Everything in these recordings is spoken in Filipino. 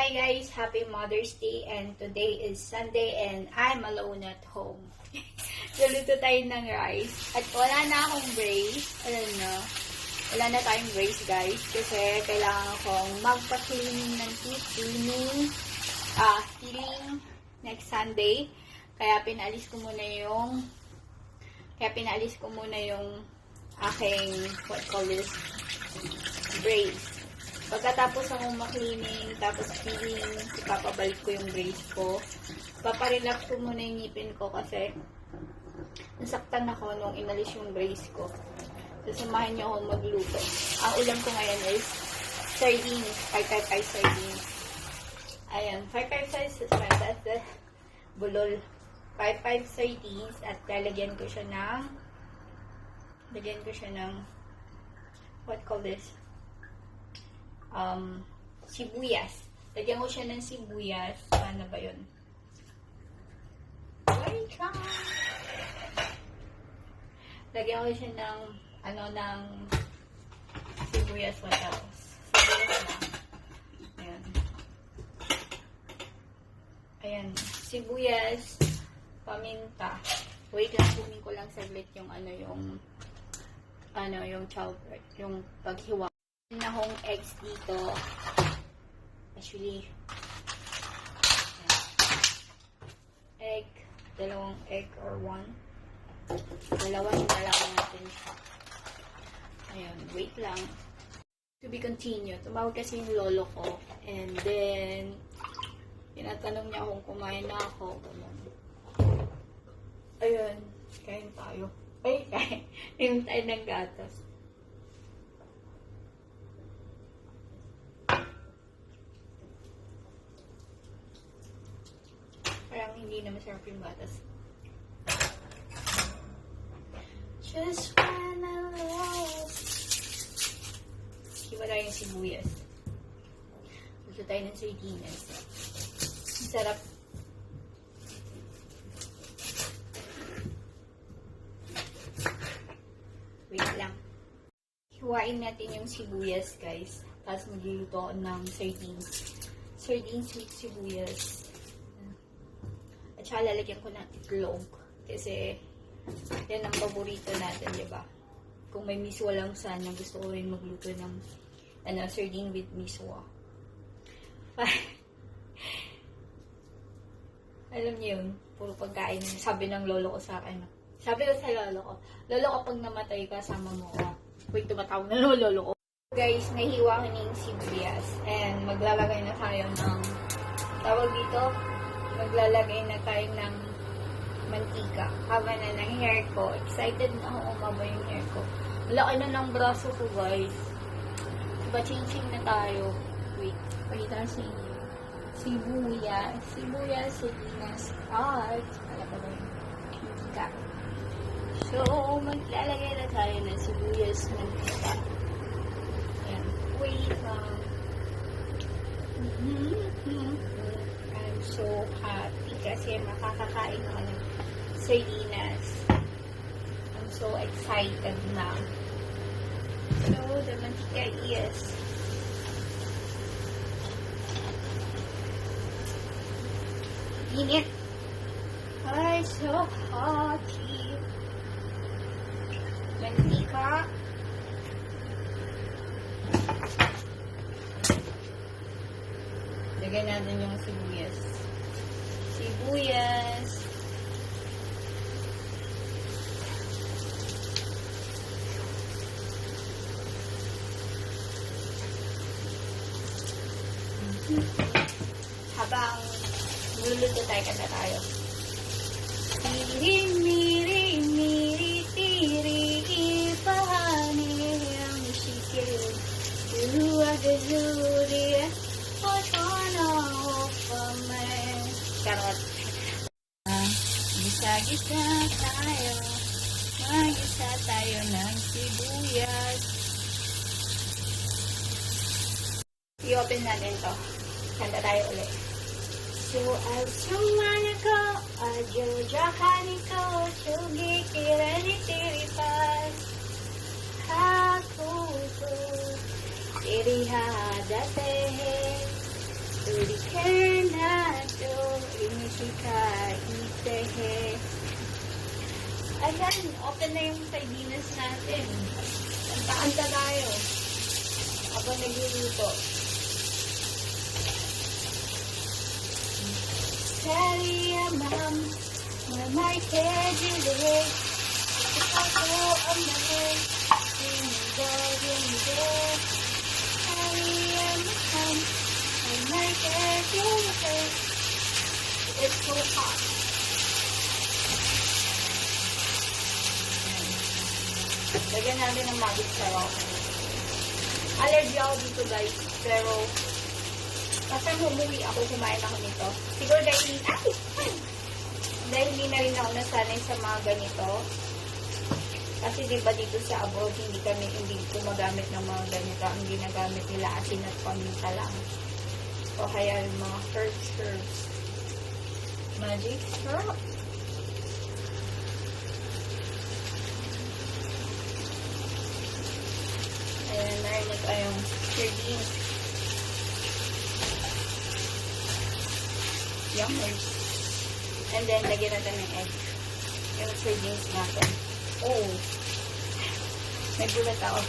Hi guys! Happy Mother's Day and today is Sunday and I'm alone at home. Luluto tayo ng rice at wala na akong brace. Alam nyo, wala na tayong brace guys kasi kailangan akong magpa-cleaning ng teeth, healing next Sunday. Kaya pinalis ko muna yung aking, brace. Pagkatapos akong maklining, tapos cleaning, ipapabalik ko yung brace ko. Paparelax ko muna yung ngipin ko kasi nasaktan ako nung inalis yung brace ko. So, samahan niyo ako magluto. Ang ulam ko ngayon is sardines, 555 sardines. Ayan, 555 sardines, bulol. 55 sardines at lalagyan ko siya ng, sibuyas. Lagyan ko siya ng sibuyas. Ano ba yun? Wait lang. Lagyan ko siya ng sibuyas. What else? Sibuyas lang. Ayan. Ayan. Sibuyas, paminta. Wait lang, kunin ko lang saglit yung yung paghiwa. Na akong eggs dito. Actually, egg, dalawang egg or one. Dalawa hinalawan natin siya. Ayan, wait lang. To be continued. Tumawag kasi yung lolo ko. And then, tinatanong niya kung kumain na ako. Ayun, kain tayo. Ay, kain tayo ng gatas. Parang hindi na masarap yung gatas. Just wanna love. Hiwala yung sibuyas. Gusto tayo ng sardinas. Sarap. Wait lang. Hiwain natin yung sibuyas, guys. Tapos magluluto ng sardines. Sardines with sibuyas. At saka lalagyan ko ng itlog. Kasi, yan ang paborito natin, diba? Kung may miswa lang sana, gusto ko rin magluto ng sardine with miswa. Alam niyo yun, puro pagkain. Sabi ng lolo ko sa akin. Sabi ko sa lolo ko, pag namatay ka, sama mo ko. Wait, tumatawag na lolo ko. Guys, nahiwa ko na yung sibuyas. And maglalagay na tayo ng, tawag dito, maglalagay na tayo ng mantika. Haba na ng hair ko. Excited na ako umaba yung hair ko. Laki na ng braso ko, guys. Diba, ching-ching na tayo. Wait, pakita sa inyo. Sibuyas, sardinas, at wala pa ba yung mantika. So, maglalagay na tayo ng sibuyas, mantika. Ayan. Wait lang. I'm so happy kasi makakakain ako ng sardinas. I'm so excited now. So, the mantika is init. Ay, so hotty. Mantika. Lagyan natin yung sibuyas. Habang luluto tayo, kanta tayo. Miri, tiri, ipahani, ang musikil. Luwag-azuri, Charot. Gisa-gisa tayo. Magisa tayo ng sibuyas. I-open natin to. Kanta tayo ulit. So, al sumana ko, adyo jakani ko, sugi kirani tiripas. Hakuto, iriha date. Urikenato, inishika, itehe. Ayan, open na yung sardinas natin. Kanta-kanta tayo. Habang nagluluto. Salia, ma'am, mamay kejile. Ako ang mahal. Hindi. Salia, ma'am, mamay kejile. It's so hot. Lagyan natin ng magic sarap. Allergy ako dito guys, pero kasi umuwi ako, kumain ako nito. Siguro dahil hindi na rin ako nasanay sa mga ganito. Kasi diba dito sa abroad, hindi gumagamit ng mga ganito. Ang ginagamit nila asin at paminta lang. O kaya yung mga herbs. Magic sarap. Ayan, meron na tayong sardines. Yummy. And then, lagyan natin ng egg. Yung sardines natin. Oh! May bulat ako.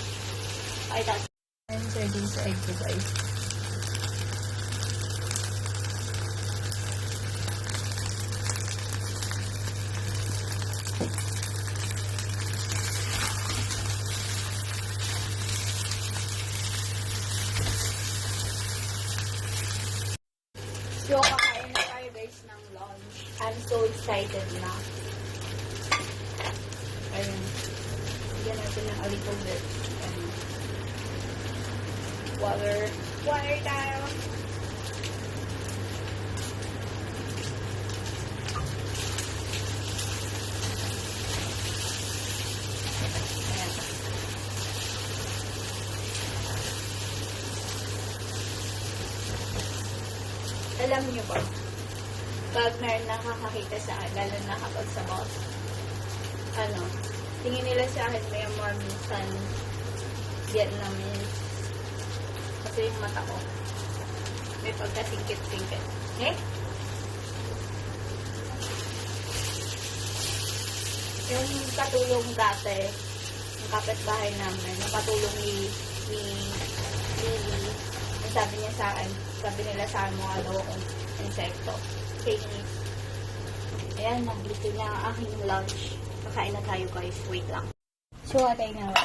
Ay, that's yung sardines sa egg ko, guys. So, kakain na tayo guys ng lunch. I'm so excited na. Ayun. Bigyan natin ng a little bit. Water. Water tayo. Ayan. Alam niyo ba, pag meron nakakakita sa akin, lalo na kapag sa boss, tingin nila sa akin may more minsan Vietnamese. Kasi yung mata ko, may pagkasingkit-singkit. Eh? Yung katulong dati, yung kapitbahay namin, yung katulong ni Lily, sabi niya sa akin, sabi nila sa akin mga daw akong insekto. Chinese. Ayan, nagluto na ang aking lunch. Kakain na tayo guys. Wait lang. So, atay na ako.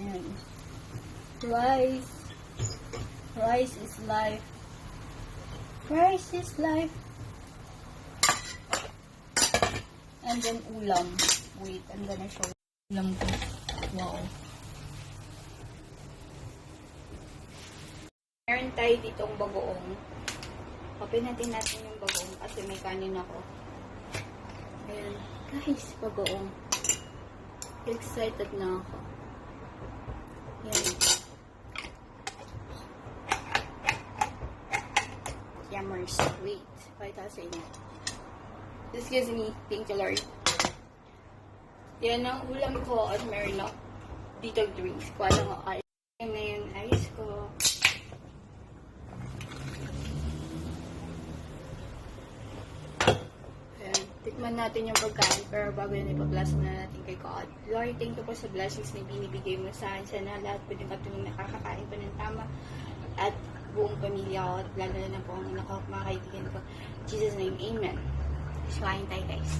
Ayan. Rice. Rice is life. Rice is life. And then ulam. Wait, I'm gonna show you. Ulam ko. Wow. Meron tayo ditong bagoong. Papinatin natin yung bagoong kasi may kanin ako. Ayan. Guys, bagoong. Excited na ako. Ayan. Yummers. Wait. Pakita sa inyo. Excuse me. Thank you, Lord. Yan ang ulam ko at meron ako dito drinks. Kuha lang ako ice. Ayan na yung ice ko. Tikman natin yung pagkain, pero bago yun, ipa-bless na natin kay God. Lord, thank you po sa blessings na binibigay mo sa akin. Sana lahat po ng katuloy nakakakain po ng tama at buong pamilya ko, at lalo na po ang anak ko, mga kaibigan ko. In Jesus' name, Amen. Kain tayo, guys.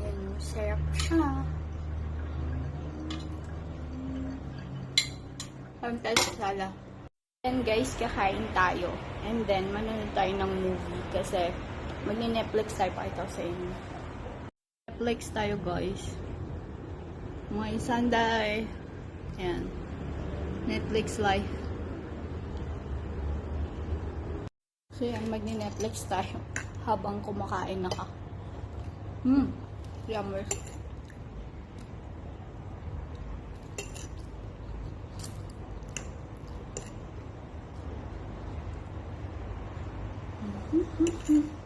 Yan, sarap siya. Parang tayo sa sala. And guys, kakain tayo. And then, manonood tayo ng movie kasi magni-Netflix tayo, pakita ko sa inyo. Netflix tayo guys. Mga Sunday. Ayan. Netflix live. So yan, magni-Netflix tayo habang kumakain na ka. Yummer. Mm-hmm.